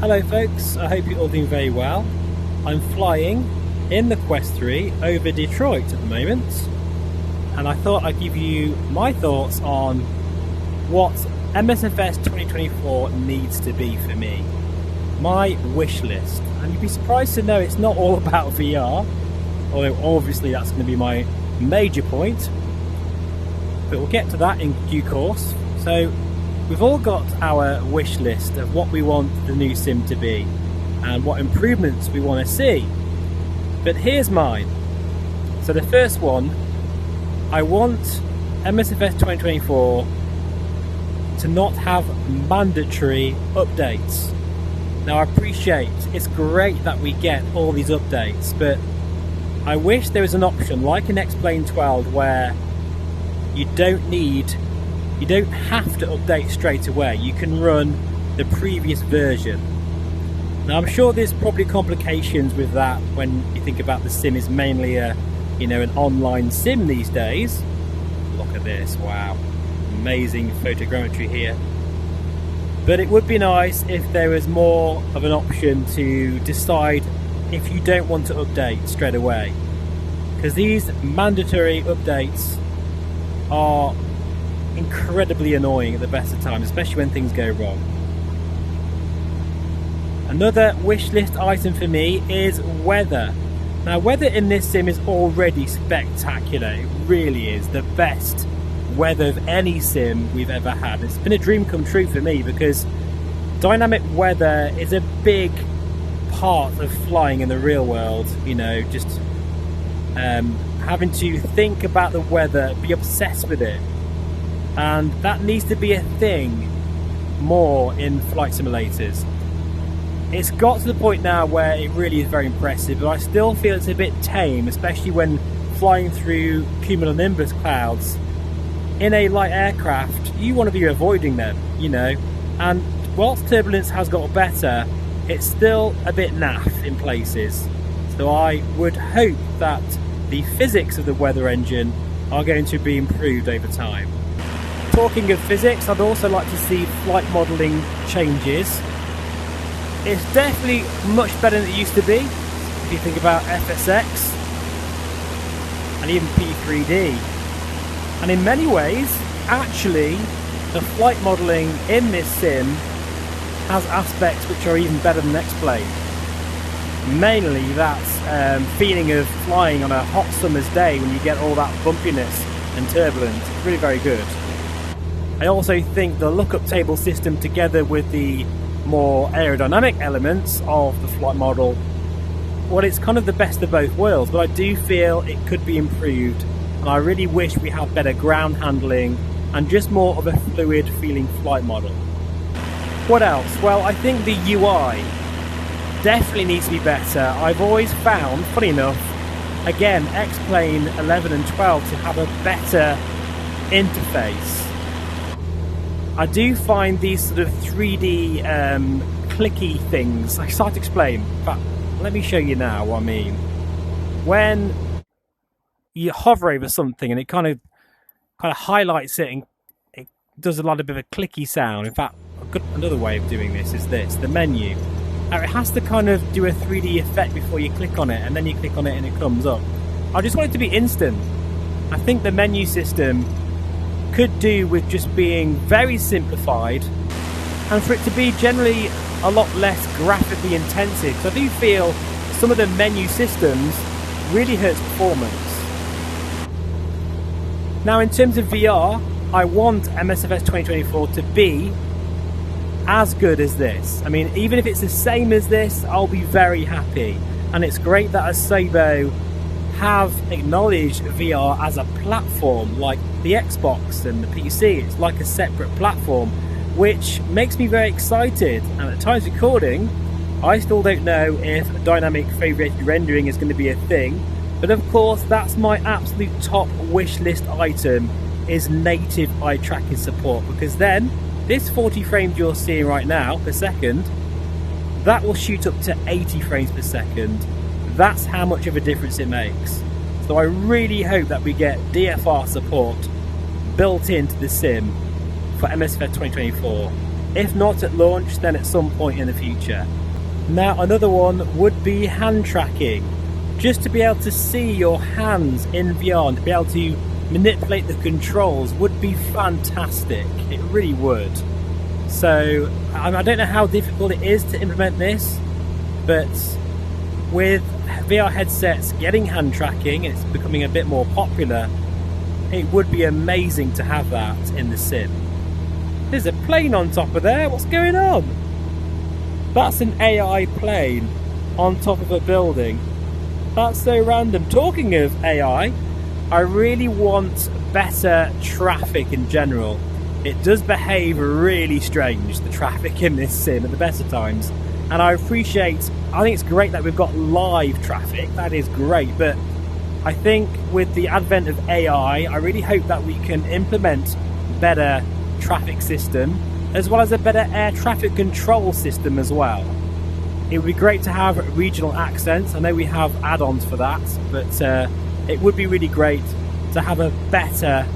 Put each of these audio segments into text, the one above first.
Hello folks, I hope you're all doing very well. I'm flying in the Quest 3 over Detroit at the moment, and I thought I'd give you my thoughts on what MSFS 2024 needs to be for me. My wish list. And you'd be surprised to know it's not all about VR, although obviously that's going to be my major point. But we'll get to that in due course. So we've all got our wish list of what we want the new sim to be and what improvements we want to see. But here's mine. So the first one, I want MSFS 2024 to not have mandatory updates. Now I appreciate it's great that we get all these updates, but I wish there was an option like in Explain 12 where you don't have to update straight away. You can run the previous version. Now I'm sure there's probably complications with that when you think about the sim is mainly an online sim these days. Look at this, wow, amazing photogrammetry here. But it would be nice if there was more of an option to decide if you don't want to update straight away, because these mandatory updates are incredibly annoying at the best of times, especially when things go wrong. Another wish list item for me is weather. Now weather in this sim is already spectacular. It really is the best weather of any sim we've ever had. It's been a dream come true for me because dynamic weather is a big part of flying in the real world. Just having to think about the weather, be obsessed with it. And that needs to be a thing more in flight simulators. It's got to the point now where it really is very impressive, but I still feel it's a bit tame, especially when flying through cumulonimbus clouds. In a light aircraft, you want to be avoiding them, and whilst turbulence has got better, it's still a bit naff in places. So I would hope that the physics of the weather engine are going to be improved over time. Talking of physics, I'd also like to see flight modelling changes. It's definitely much better than it used to be, if you think about FSX and even P3D. And in many ways, actually, the flight modelling in this sim has aspects which are even better than X-Plane. Mainly that feeling of flying on a hot summer's day when you get all that bumpiness and turbulence. It's really very good. I also think the lookup table system together with the more aerodynamic elements of the flight model, well, it's kind of the best of both worlds, but I do feel it could be improved, and I really wish we had better ground handling and just more of a fluid feeling flight model. What else? Well, I think the UI definitely needs to be better. I've always found, funny enough, again, X-Plane 11 and 12 to have a better interface. I do find these sort of 3D clicky things, I start to explain, but let me show you now what I mean. When you hover over something and it kind of highlights it and it does a lot of bit of a clicky sound. In fact, another way of doing this is this, the menu. Now it has to kind of do a 3D effect before you click on it, and then you click on it and it comes up. I just want it to be instant. I think the menu system could do with just being very simplified and for it to be generally a lot less graphically intensive, because I do feel some of the menu systems really hurts performance. Now in terms of VR, I want MSFS 2024 to be as good as this. I mean, even if it's the same as this, I'll be very happy. And it's great that Asobo have acknowledged VR as a platform like the Xbox and the PC. It's like a separate platform, which makes me very excited. And at time's recording, I still don't know if dynamic FOVEATED rendering is going to be a thing, but of course that's my absolute top wish list item, is native eye tracking support, because then this 40 frames you're seeing right now per second, that will shoot up to 80 frames per second. That's how much of a difference it makes. So I really hope that we get DFR support built into the sim for MSFS 2024. If not at launch, then at some point in the future. Now another one would be hand tracking. Just to be able to see your hands in VR and to be able to manipulate the controls would be fantastic. It really would. So I don't know how difficult it is to implement this, but with VR headsets getting hand tracking, it's becoming a bit more popular. It would be amazing to have that in the sim. There's a plane on top of there. What's going on? That's an AI plane on top of a building. That's so random. Talking of AI, I really want better traffic in general. It does behave really strange, the traffic in this sim at the best of times. And I think it's great that we've got live traffic. That is great. But I think with the advent of AI, I really hope that we can implement better traffic system, as well as a better air traffic control system as well. It would be great to have regional accents. I know we have add-ons for that, but it would be really great to have a better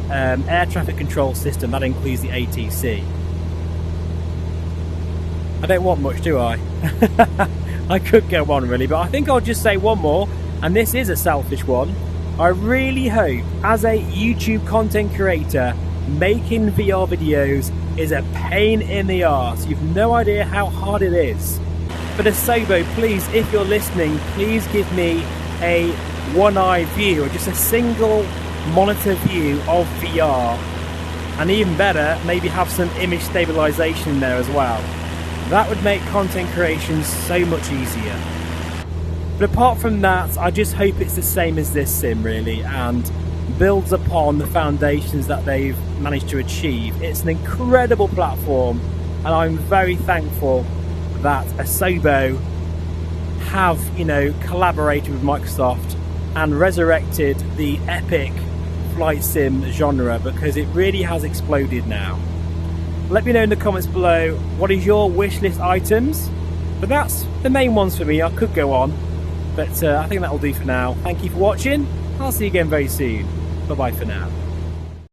air traffic control system that includes the ATC. I don't want much, do I? I could go on really, but I think I'll just say one more, and this is a selfish one. I really hope, as a YouTube content creator, making VR videos is a pain in the arse. You've no idea how hard it is. But Asobo, please, if you're listening, please give me a one-eye view, or just a single monitor view of VR. And even better, maybe have some image stabilization in there as well. That would make content creation so much easier. But apart from that, I just hope it's the same as this sim really, and builds upon the foundations that they've managed to achieve. It's an incredible platform, and I'm very thankful that Asobo have, collaborated with Microsoft and resurrected the epic flight sim genre, because it really has exploded now. Let me know in the comments below, what is your wish list items? But that's the main ones for me. I could go on, but I think that'll do for now. Thank you for watching. I'll see you again very soon. Bye bye for now.